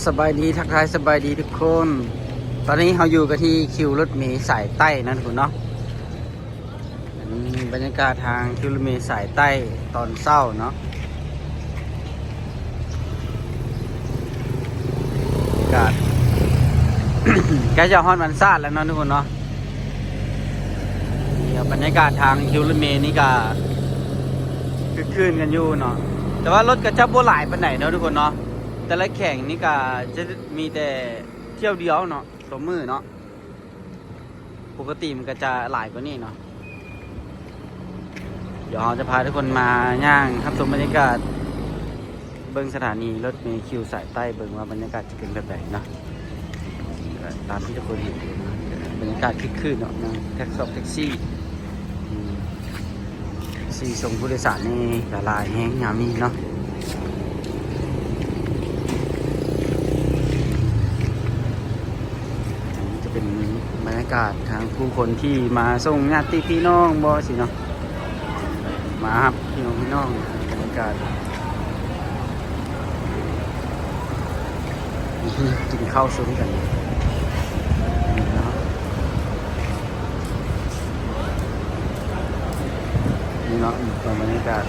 สบายดีทักทายสบายดีทุกคนตอนนี้เราอยู่กันที่คิวรถเมล์สายใต้นะทุกคนเนาะอันนี้บรรยากาศทางคิวรถเมล์สายใต้ตอนเช้าเนาะบรรยากาศ ใกล้จะฮอดวันซาดแล้วเนาะทุกคนเนาะนี่บรรยากาศทางคิวรถเมล์นี่ก็คือคืนกันอยู่เนาะแต่ว่ารถก็จะบ่หลายปานไหนเนาะทุกคนเนาะแต่ละแข่งนี่ก็จะมีแต่เที่ยวเดียวเนาะตัวมือเนาะปกติมันก็จะหลายกว่านี้เนาะเดี๋ยวเราจะพาทุกคนมาย่างครับชมบรรยากาศเบิ้งสถานีรถเมล์คิวสายใต้เบิ้งว่าบรรยากาศจะเป็นแบบไหนเนาะตามที่ทุกคนเห็นนะบรรยากาศคึกคืนเนาะแท็กซี่ส่งผู้โดยสารนี่ละลายแห้งยามนี้เนาะจะเป็นบรรยากาศทางผู้คนที่มาส่งญาติพี่น้องบ่สิเนาะมาครับพี่น้องบรรยากาศกินข้าวซุ้มกันนี่เนาะบรรยากาศ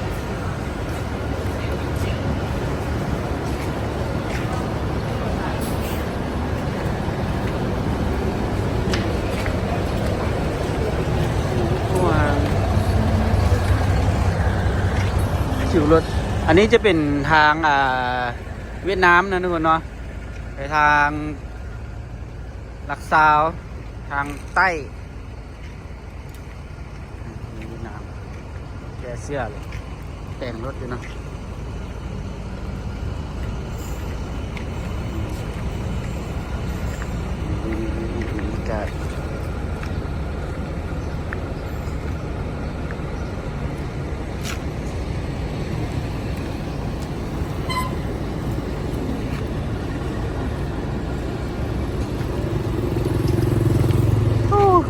คิวรถอันนี้จะเป็นทางเวียดนามนะทุกคนเนาะไปทางลักซาวทางใต้เวียดนามแกเสื้อเลยแต่งรถอยู่เนาะบรรยากาศ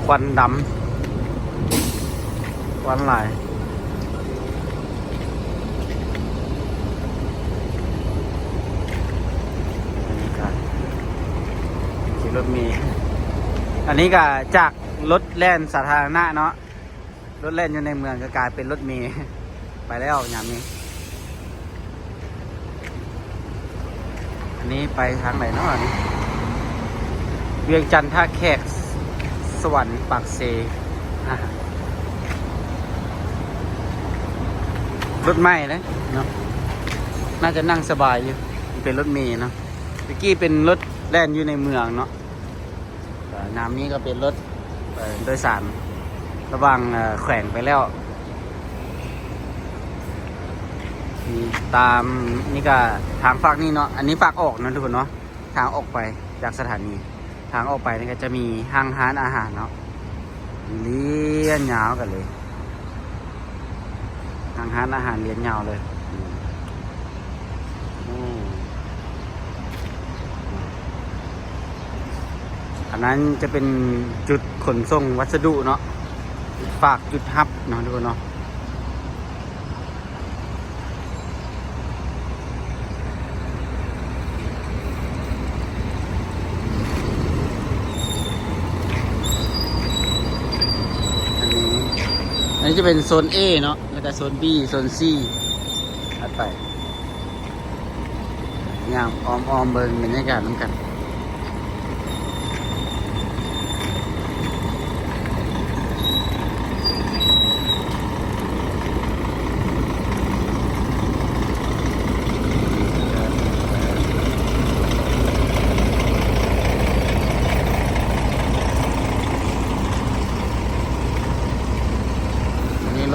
ควันดำควันหลายบรรยากาศขี่รถเมล์อันนี้ก็จากรถแล่นสาธารณะเนาะรถแล่นอยู่ในเมืองก็กลายเป็นรถเมล์ไปแล้วอย่างนี้อันนี้ไปทางไหนเนาะนี่เวียงจันทร์ท่าแขกสวรรค์ปากเซรถไหม้เลยเนาะน่าจะนั่งสบายอยู่เป็นรถเมล์เนาะเมื่อกี้เป็นรถแล่นอยู่ในเมืองเนาะน้ำนี้ก็เป็นรถโดยสารระหว่างแขวงไปแล้วตามนี่ก็ทางฝากนี่เนาะอันนี้ฝากออกนะทุกคนเนาะทางออกไปจากสถานีทางออกไปนี่ก็จะมีห้างร้านอาหารเนาะเลี้ยนยาวกันเลยห้างร้านอาหารเลี้ยนยาวเลยอันนั้นจะเป็นจุดขนส่งวัสดุเนาะฝากจุดฮับเนาะทุกคนเนาะอันนี้จะเป็นโซน A เนาะแล้วก็โซน B โซน C ถัดไปงามอ้อมเบิ่งบรรยากาศน้ำกัน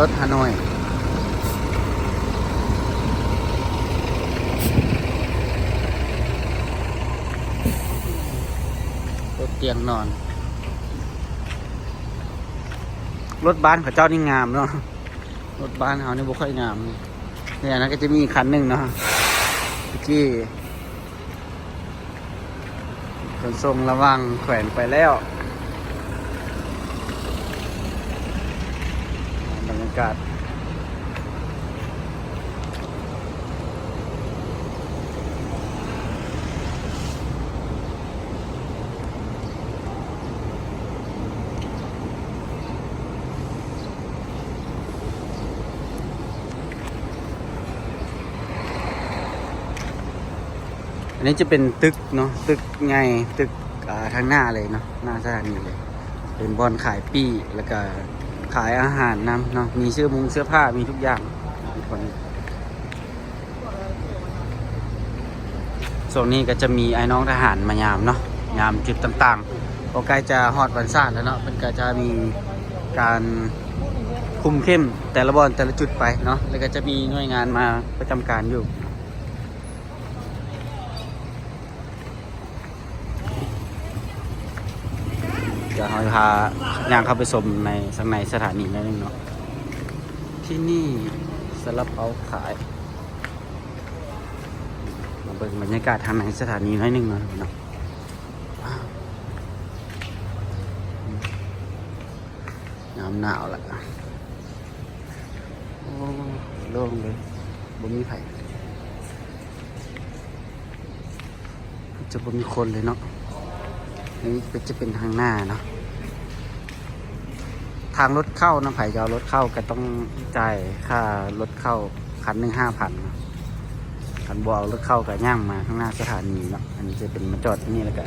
รถฮานอยรถเตียงนอนรถบ้านเขาเจ้านี่งามเนาะรถบ้านเขานี่บ่ค่อยงามเนี่ยนะก็จะมีคันหนึ่งเนาะที่ขนส่งระวังแขวนไปแล้วบรรยากาศ น อันนี้จะเป็นตึกเนาะตึกไงตึกทางหน้าเลยเนาะหน้าสถานีเลยเป็นบอนขายปี้แล้วก็ขายอาหารน้ำเนาะมีเสื้อมุงเสื้อผ้ามีทุกอย่างทุกคนส่วนนี้ก็จะมีไอ้น้องทหารมายามเนาะยามจุดต่างๆพอใกล้จะฮอดวันศาสตร์แล้วเนาะมันก็จะมีการคุมเข้มแต่ละบอนแต่ละจุดไปเนาะแล้วก็จะมีหน่วยงานมาประจำการอยู่เดี๋ยวเราจะพาย่างเข้าไปชมในข้างในสถานีนิดนึงเนาะที่นี่ซาลาเปาขายมาเบิ่งบรรยากาศทางในสถานีนิดนึงเนาะหนาวละโอ้โล่งเลยบ่มีไผจะบ่มีคนเลยเนาะนี่จะเป็นทางหน้าเนาะทางรถเข้านะไผจะเอารถเข้าก็ต้องจ่ายค่ารถเข้าคันหนึ่ง5,000นะคันบ่เอารถเข้าก็ย่างมาข้างหน้าสถานีเนาะอันนี้จะเป็นมาจอดที่นี่แล้วก็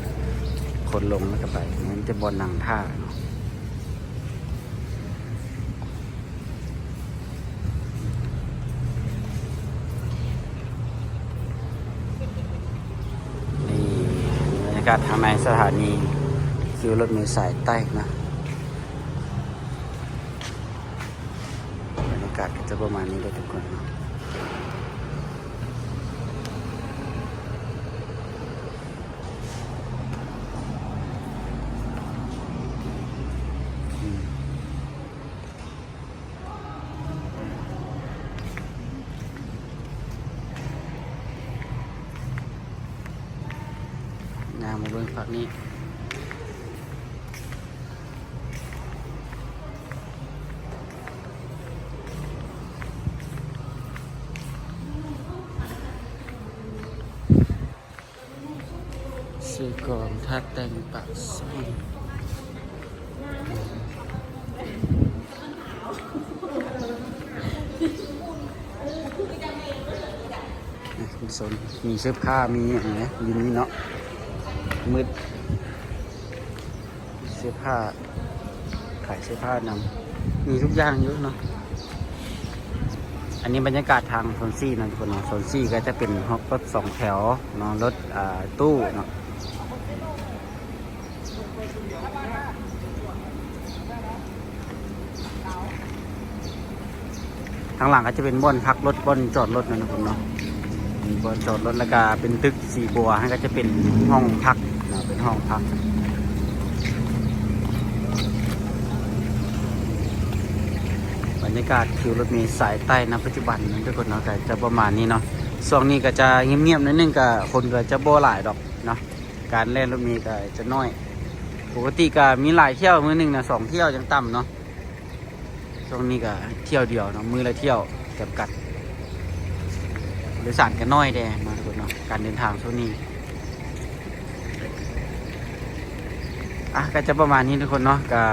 คนลงแล้วก็ไปงั้นจะบนนั่งท่าเนาะบรรยากาศทางในสถานีคือรถเมล์สายใต้นะบรรยากาศก็จะประมาณนี้เลยทุกคนเนาะมาเบิ่งฝั่งนี้ซื้อกองท่าแต่งปากซอยโซนมีเสื้อผ้ามีอย่างเงี้ยอยู่นี่เนาะมืดเสื้อผ้าขายเสื้อผ้านำมีทุกอย่างเยอะเนาะอันนี้บรรยากาศทางโซนซี่นะทุกคนเนาะโซนซี่ก็จะเป็นรถ2 แถวเนาะรถตู้เนาะทางหลังก็จะเป็นบ่อนพักรถบ่อนจอดรถนะทุกคนเนาะมีบ่อนจอดรถแล้วก็เป็นตึกสีบัวให้ก็จะเป็นห้องพักนะเป็นห้องพักบรรยากาศคือรถเมล์สายใต้ณปัจจุบันนั้นทุกคนเนาะแต่จะประมาณนี้เนาะช่วงนี้ก็จะเงียบๆนิดนึงก็คนก็จะบ่หลายดอกเนาะการเล่นรถเมล์ก็จะน้อยปกติก็มีหลายเที่ยวมื้อนึงนะ2 เที่ยวจังต่ำเนาะช่วงนี้ก็เที่ยวเดียวเนาะมื้อละเที่ยวจำกัดโดยสารก็น้อยแดงมาทุกคนเนาะการเดินทางช่วงนี้ก็จะประมาณนี้ทุกคนเนาะก็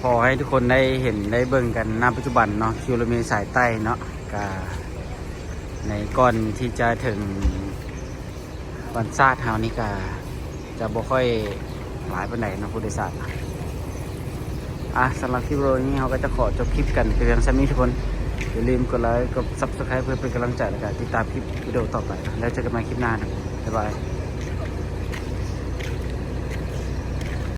พอให้ทุกคนได้เห็นได้เบิ่งกันณปัจจุบันเนาะคิวรถเมล์สายใต้เนาะก็ในก่อนที่จะถึงวันศาสตร์เฮานี่ก็จะบ่ค่อยหลายปานใดเนาะผู้โดยสารสำหรับคลิปวิดีโอนี้เราก็จะขอจบคลิปกันเพียงเท่านี้ทุกคนอย่าลืมกดไลค์กด Subscribe เพื่อเป็นกำลังใจในการติดตามคลิปวิดีโอต่อไปแล้วเจอกันใหม่คลิปหน้านะบ๊ายบาย